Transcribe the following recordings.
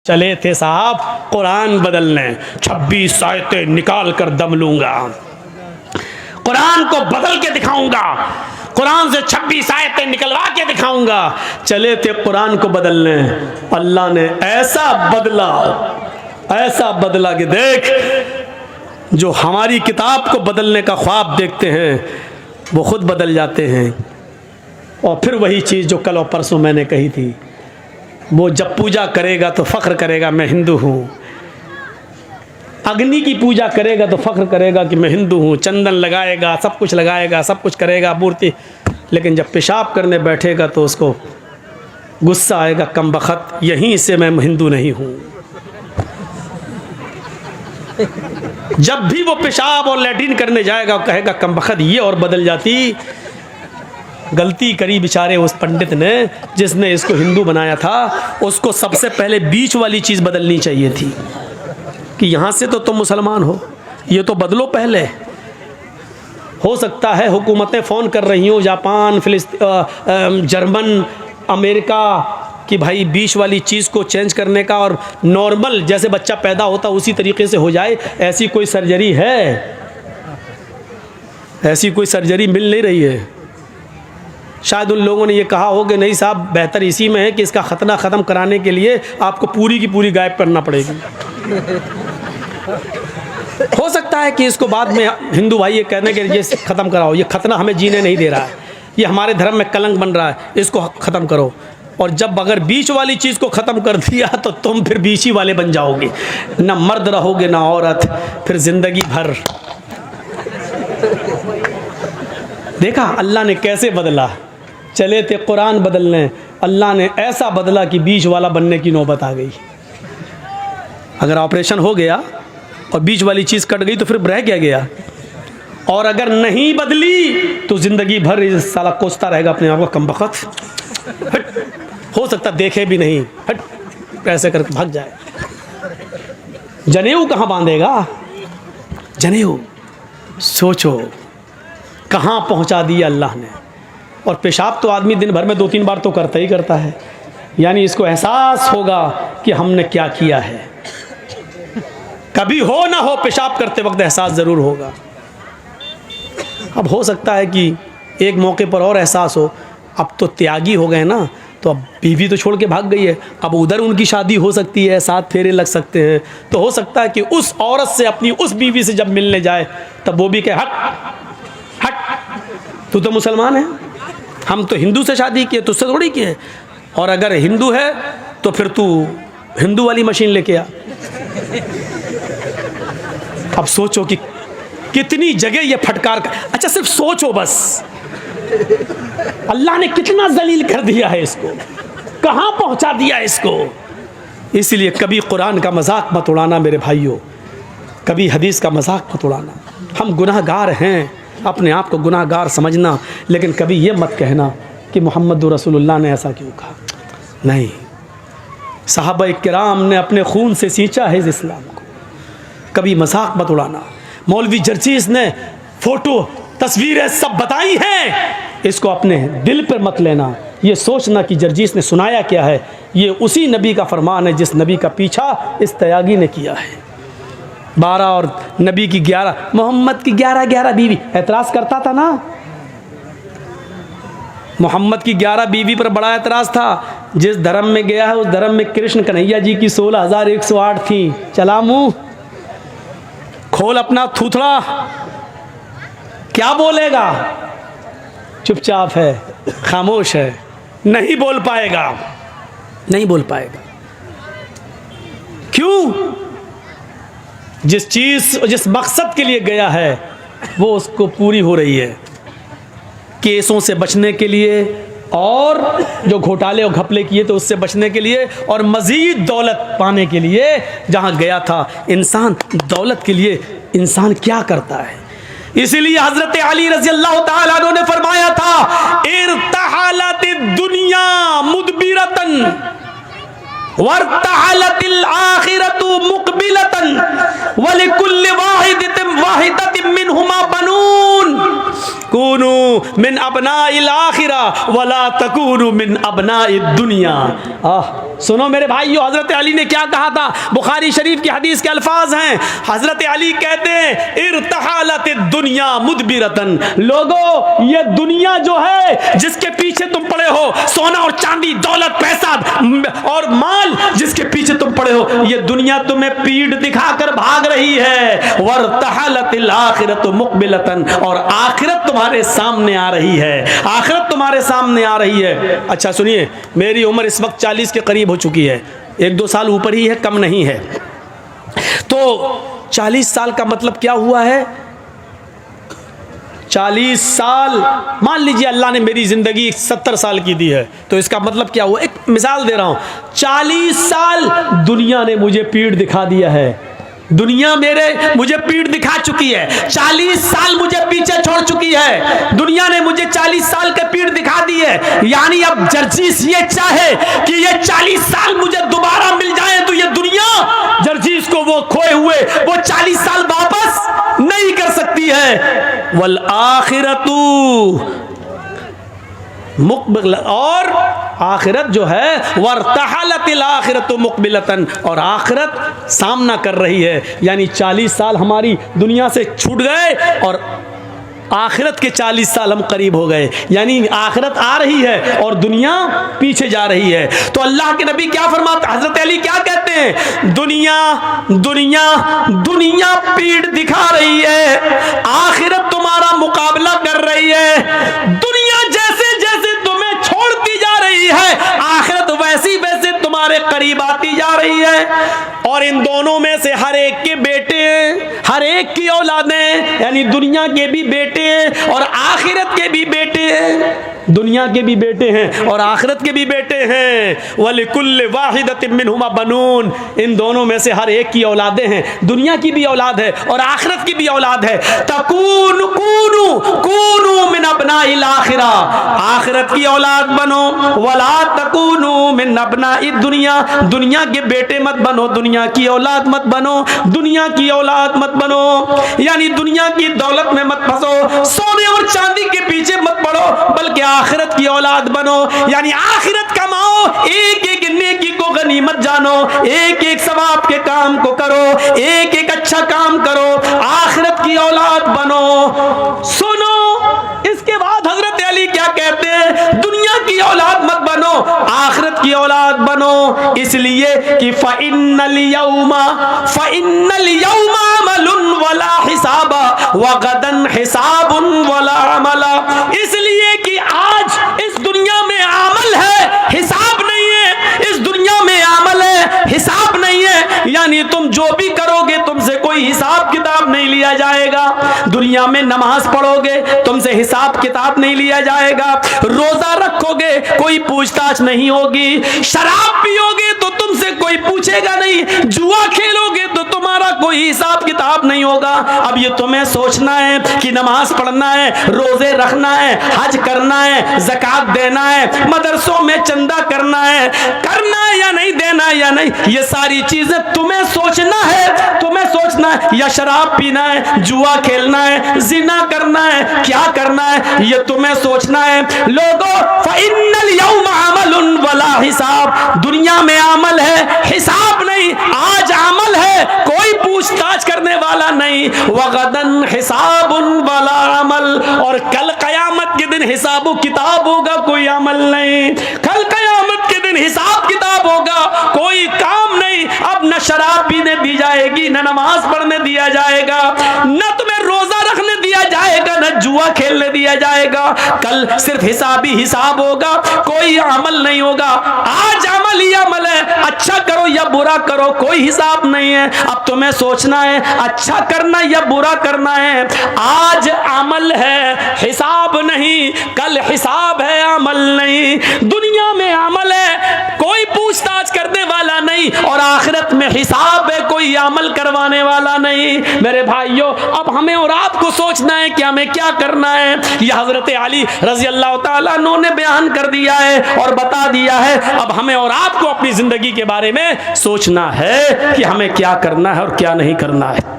चले थे साहब कुरान बदलने, 26 आयतें निकाल कर दम लूंगा, कुरान को बदल के दिखाऊंगा, कुरान से 26 आयतें निकलवा के दिखाऊंगा। चले थे कुरान को बदलने, अल्लाह ने ऐसा बदला कि देख, जो हमारी किताब को बदलने का ख्वाब देखते हैं वो खुद बदल जाते हैं। और फिर वही चीज़ जो कल और परसों मैंने कही थी, वो जब पूजा करेगा तो फ़ख्र करेगा मैं हिंदू हूँ, अग्नि की पूजा करेगा तो फ़ख्र करेगा कि मैं हिंदू हूँ, चंदन लगाएगा, सब कुछ लगाएगा, सब कुछ करेगा मूर्ति, लेकिन जब पेशाब करने बैठेगा तो उसको गुस्सा आएगा, कम बख़त यहीं से मैं हिंदू नहीं हूँ। जब भी वो पेशाब और लैट्रिन करने जाएगा कहेगा कम बख़त ये और बदल जाती। गलती करी बेचारे उस पंडित ने जिसने इसको हिंदू बनाया था, उसको सबसे पहले बीच वाली चीज़ बदलनी चाहिए थी कि यहाँ से तो तुम मुसलमान हो, ये तो बदलो पहले। हो सकता है हुकूमतें फ़ोन कर रही हों, जापान, जर्मन, अमेरिका, कि भाई बीच वाली चीज़ को चेंज करने का और नॉर्मल जैसे बच्चा पैदा होता उसी तरीके से हो जाए, ऐसी कोई सर्जरी है? ऐसी कोई सर्जरी मिल नहीं रही है। शायद उन लोगों ने ये कहा हो कि नहीं साहब, बेहतर इसी में है कि इसका खतना ख़त्म कराने के लिए आपको पूरी की पूरी गायब करना पड़ेगी। हो सकता है कि इसको बाद में हिंदू भाई ये कहने के लिए ख़त्म कराओ, ये खतना हमें जीने नहीं दे रहा है, ये हमारे धर्म में कलंक बन रहा है, इसको ख़त्म करो। और जब अगर बीच वाली चीज़ को ख़त्म कर दिया तो तुम फिर बीच ही वाले बन जाओगे, ना मर्द रहोगे ना औरत, फिर ज़िंदगी भर। देखा अल्लाह ने कैसे बदला। चले थे कुरान बदलने, अल्लाह ने ऐसा बदला कि बीच वाला बनने की नौबत आ गई। अगर ऑपरेशन हो गया और बीच वाली चीज़ कट गई तो फिर रह क्या गया? और अगर नहीं बदली तो ज़िंदगी भर इस साला कोसता रहेगा अपने आप को, कम बख़त, हो सकता देखे भी नहीं, हट ऐसे करके भाग जाए। जनेऊ कहाँ बांधेगा? जनेऊ सोचो कहाँ पहुँचा दिया अल्लाह ने। और पेशाब तो आदमी दिन भर में 2-3 बार तो करता ही करता है, यानी इसको एहसास होगा कि हमने क्या किया है। कभी हो ना हो पेशाब करते वक्त एहसास ज़रूर होगा। अब हो सकता है कि एक मौके पर और एहसास हो, अब तो त्यागी हो गए ना, तो अब बीवी तो छोड़ के भाग गई है, अब उधर उनकी शादी हो सकती है, 7 फेरे लग सकते हैं, तो हो सकता है कि उस औरत से, अपनी उस बीवी से जब मिलने जाए तब वो भी कहे हट हट, तू तो मुसलमान है, हम तो हिंदू से शादी किए, तुझसे थोड़ी किए, और अगर हिंदू है तो फिर तू हिंदू वाली मशीन लेके आ। अब सोचो कि कितनी जगह ये फटकार अच्छा सिर्फ सोचो बस, अल्लाह ने कितना जलील कर दिया है इसको, कहाँ पहुँचा दिया इसको। इसलिए कभी कुरान का मजाक मत उड़ाना मेरे भाइयों, कभी हदीस का मजाक मत उड़ाना। हम गुनाहगार हैं, अपने आप को गुनाहगार समझना, लेकिन कभी ये मत कहना कि मोहम्मद रसूलुल्लाह ने ऐसा क्यों कहा। नहीं, सहाबा किराम ने अपने खून से सींचा है इस इस्लाम को, कभी मजाक मत उड़ाना। मौलवी जर्जीस ने फ़ोटो तस्वीरें सब बताई हैं, इसको अपने दिल पर मत लेना। ये सोचना कि जर्जीस ने सुनाया क्या है, ये उसी नबी का फरमान है जिस नबी का पीछा इस त्यागी ने किया है। 12 और नबी की 11, मोहम्मद की 11 बीवी, एतराज़ करता था ना, मोहम्मद की 11 बीवी पर बड़ा एतराज़ था। जिस धर्म में गया है उस धर्म में कृष्ण कन्हैया जी की 16,108 थी। चला मुँह, खोल अपना थूथड़ा, क्या बोलेगा? चुपचाप है, खामोश है, नहीं बोल पाएगा, नहीं बोल पाएगा। क्यों? जिस मकसद के लिए गया है वो उसको पूरी हो रही है। केसों से बचने के लिए, और जो घोटाले और घपले किए तो उससे बचने के लिए, और मज़ीद दौलत पाने के लिए जहाँ गया था। इंसान दौलत के लिए इंसान क्या करता है? इसीलिए हज़रत अली रज़ी अल्लाह तआला अन्हु ने फरमाया था, इर्तहलतिद दुनिया मुदबिरतन वर्तहलतिल आखिरतु मुक़बिलतन वलिकुल्लि वाहिदतिन मिनहुमा बनून। कूनू मिन अबनाइल आखिरा वला तकूनू मिन अबनाइद दुनिया। सुनो मेरे भाइयों, हजरत अली ने क्या कहा था? बुखारी शरीफ की हदीस के अल्फाज हैं। हजरत अली कहते हैं इरतहालत दुनिया मुदबिरतन, लोगों ये दुनिया जो है जिसके पीछे तुम पड़े हो, सोना और चांदी, दौलत, पैसा और माल जिसके पीछे तुम पड़े हो, ये दुनिया तुम्हें पीठ दिखाकर भाग रही है। वरतहलतिल आखिरतु मुक़बिलतन, और आखिरत तुम्हारे सामने आ रही है, आखिरत तुम्हारे सामने आ रही है। अच्छा सुनिए, मेरी उम्र इस वक्त 40 के करीब हो चुकी है, 1-2 साल ऊपर ही है, कम नहीं है। तो 40 साल का मतलब क्या हुआ है? 40 साल, मान लीजिए अल्लाह ने मेरी जिंदगी 70 साल की दी है, तो इसका मतलब क्या हुआ? एक मिसाल दे रहा हूं, 40 साल दुनिया ने मुझे पीठ दिखा दिया है, दुनिया मुझे पीठ दिखा चुकी है। 40 साल मुझे पीछे छोड़ चुकी है, दुनिया ने मुझे 40 साल के पीठ दिखा दी है। यानी अब जर्जीस ये चाहे कि ये 40 साल मुझे दोबारा मिल जाए, तो ये दुनिया जर्जीस को वो खोए हुए वो 40 साल वापस नहीं कर सकती है। वल आखिरतु मुक़बिल, और आखिरत जो है वरतहलतिल आखिरतु मुक़बिलतन, और आखिरत सामना कर रही है। यानी 40 साल हमारी दुनिया से छूट गए और आखिरत के 40 साल हम करीब हो गए। यानी आखिरत आ रही है और दुनिया पीछे जा रही है। तो अल्लाह के नबी क्या फरमाते, हजरत अली क्या कहते हैं? दुनिया दुनिया दुनिया पीठ दिखा रही है, आखिरत तुम्हारा मुकाबला कर रही है। दुनिया जैसे जैसे तुम्हें छोड़ती जा रही है, आखिरत वैसी वैसे तुम्हारे करीब आती जा रही है। और इन दोनों में से हर एक के बेटे हैं, हर एक की औलादें, यानी दुनिया के भी बेटे हैं और आखिरत के भी बेटे हैं। दुनिया के भी बेटे हैं और आखिरत के भी बेटे हैं। वलिकुल्लि वाहिदतिन मिनहुमा बनून, इन दोनों में से हर एक की औलादें हैं, दुनिया की भी औलाद है और आखिरत की भी औलाद है। तकून कूनू कूनू मिन अबनाइल आखिरा, आखिरत की औलाद बनो। वला तकूनू मिन अबनाइद दुनिया, दुनिया के बेटे मत बनो, दुनिया की औलाद मत बनो, दुनिया की औलाद मत बनो। यानी दुनिया की दौलत में मत फंसो, सोने और चांदी के पीछे मत पड़ो, बल्कि आखिरत की औलाद बनो। यानी आखिरत कमाओ, एक एक नेकी को गनीमत जानो, एक एक सवाब के काम को करो, एक एक अच्छा काम करो, आखिरत की औलाद बनो। सुनो, इसके बाद हजरत अली क्या कहते हैं? दुनिया की औलाद मत बनो, आखिरत की औलाद बनो। इसलिए कि फ़इन्नल यौमा अमलुन वला हिसाबा व गदन हिसाबुन वला अमला। इसलिए कि आज इस दुनिया में अमल है, हिसाब नहीं है। इस दुनिया में अमल है, हिसाब नहीं है। यानी तुम जो भी करोगे तुमसे कोई हिसाब किताब नहीं लिया जाएगा। दुनिया में नमाज पढ़ोगे तुमसे हिसाब किताब नहीं लिया जाएगा, रोजा रखोगे कोई पूछताछ नहीं होगी, शराब पियोगे तो तुमसे कोई पूछेगा नहीं, जुआ खेलोगे तो तुम्हारा कोई हिसाब किताब नहीं होगा। अब ये तुम्हें सोचना है कि नमाज पढ़ना है, रोजे रखना है, हज करना है, ज़कात देना है, मदरसों में चंदा करना है या नहीं देना या नहीं, ये सारी चीजें तुम्हें सोचना है। तुम्हें सोचना है या शराब पीना है, जुआ खेलना है, जिना करना है, क्या करना है, ये तुम्हें सोचना है। लोगों, फ़इन्नल यौमा अमलुन वला हिसाब, दुनिया में अमल है, हिसाब नहीं। आज अमल है, कोई पूछताछ करने वाला नहीं। वगदन हिसाबुन वला अमल, और कल कयामत के दिन हिसाब किताब होगा, कोई अमल नहीं। कल कयामत के दिन हिसाब किताब होगा, कोई काम नहीं। अब न शराब पीने दी जाएगी, न नमाज पढ़ने दिया जाएगा, न तुम्हें रोजा रखने दिया जाएगा, न जुआ खेलने दिया जाएगा। कल सिर्फ हिसाब ही हिसाब होगा, कोई अमल नहीं होगा। आज अमल ही अमल है, अच्छा करो या बुरा करो, कोई हिसाब नहीं है। अब तुम्हें सोचना है अच्छा करना या बुरा करना है। आज अमल है, हिसाब नहीं। कल हिसाब है, अमल नहीं। दुनिया में अमल है, कोई पूछताछ करने वाला नहीं, और आखिरत में हिसाब है, कोई अमल करवाने वाला नहीं। मेरे भाइयों, अब हमें और आपको सोचना है कि हमें क्या करना है। यह हजरत अली रजी अल्लाह ताला अन्हु ने बयान कर दिया है और बता दिया है। अब हमें और आपको अपनी जिंदगी के बारे में सोचना है कि हमें क्या करना है और क्या नहीं करना है।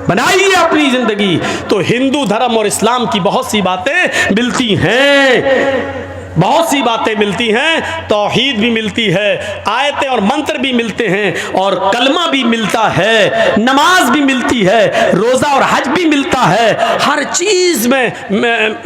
बनाइए अपनी ज़िंदगी। तो हिंदू धर्म और इस्लाम की बहुत सी बातें मिलती हैं, बहुत सी बातें मिलती हैं, तौहीद भी मिलती है, आयतें और मंत्र भी मिलते हैं, और कलमा भी मिलता है, नमाज भी मिलती है, रोज़ा और हज भी मिलता है। हर चीज़ में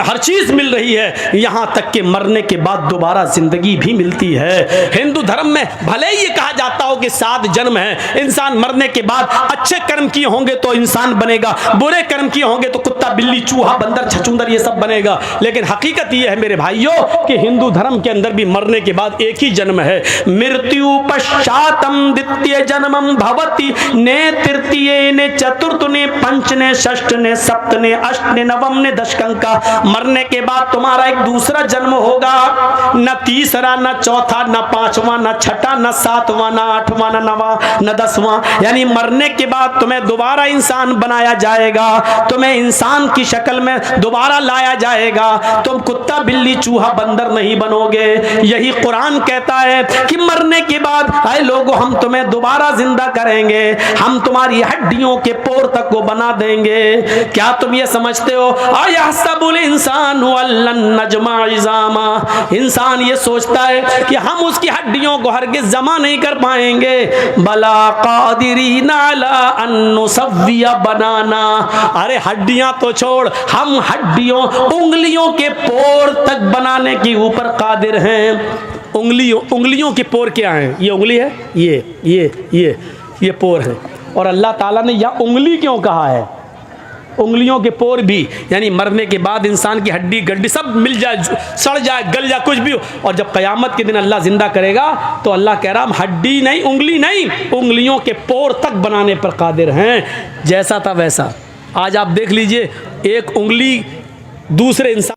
हर चीज़ मिल रही है, यहाँ तक कि मरने के बाद दोबारा ज़िंदगी भी मिलती है। हिंदू धर्म में भले ही ये कहा जाता हो कि 7 जन्म है, इंसान मरने के बाद अच्छे कर्म किए होंगे तो इंसान बनेगा, बुरे कर्म किए होंगे तो कुत्ता बिल्ली चूहा बंदर छछूंदर ये सब बनेगा। लेकिन हकीकत ये है मेरे भाइयों कि हिंदू धर्म के अंदर भी मरने के बाद एक ही जन्म है। मृत्यु पश्चातम द्वितीय जन्मम भवति, ने तृतीय ने चतुर्थ ने पंच ने षष्ठ ने सप्त ने अष्ट ने नवम ने दशकंका। मरने के बाद तुम्हारा एक दूसरा जन्म होगा, न तीसरा न चौथा न पांचवा न छठा न सातवां न आठवां न नवा न 10वां। यानी मरने के बाद तुम्हें दोबारा इंसान बनाया जाएगा, तुम्हें इंसान की शक्ल में दोबारा लाया जाएगा, तुम कुत्ता बिल्ली चूहा बंदर नहीं बनोगे। यही कुरान कहता है कि मरने के बाद आए लोगों हम तुम्हें दोबारा जिंदा करेंगे, हम तुम्हारी हड्डियों के पोर तक को बना देंगे। क्या तुम ये समझते हो अयहसबुल इंसान अल्लन नजमा इज़ामा, इंसान ये सोचता है कि हम उसकी हड्डियों को हरगिज़ जमा नहीं कर पाएंगे। बला कादिरीन अला अन नुसव्विया बनाना, अरे हड्डियां तो छोड़, हम हड्डियों उंगलियों के पोर तक बनाने की ऊपर कादिर हैं। उंगलियों के पोर क्या हैं? ये उंगली है, ये पोर है। और अल्लाह ताला ने यह उंगली क्यों कहा है? उंगलियों के पोर भी, यानी मरने के बाद इंसान की हड्डी गड्डी सब मिल जाए, सड़ जाए, गल जाए, कुछ भी हो। और जब क़यामत के दिन अल्लाह जिंदा करेगा तो अल्लाह कह रहा हम हड्डी नहीं, उंगली नहीं, उंगलियों के पोर तक बनाने पर कादिर हैं। जैसा था वैसा। आज आप देख लीजिए, एक उंगली दूसरे इंसान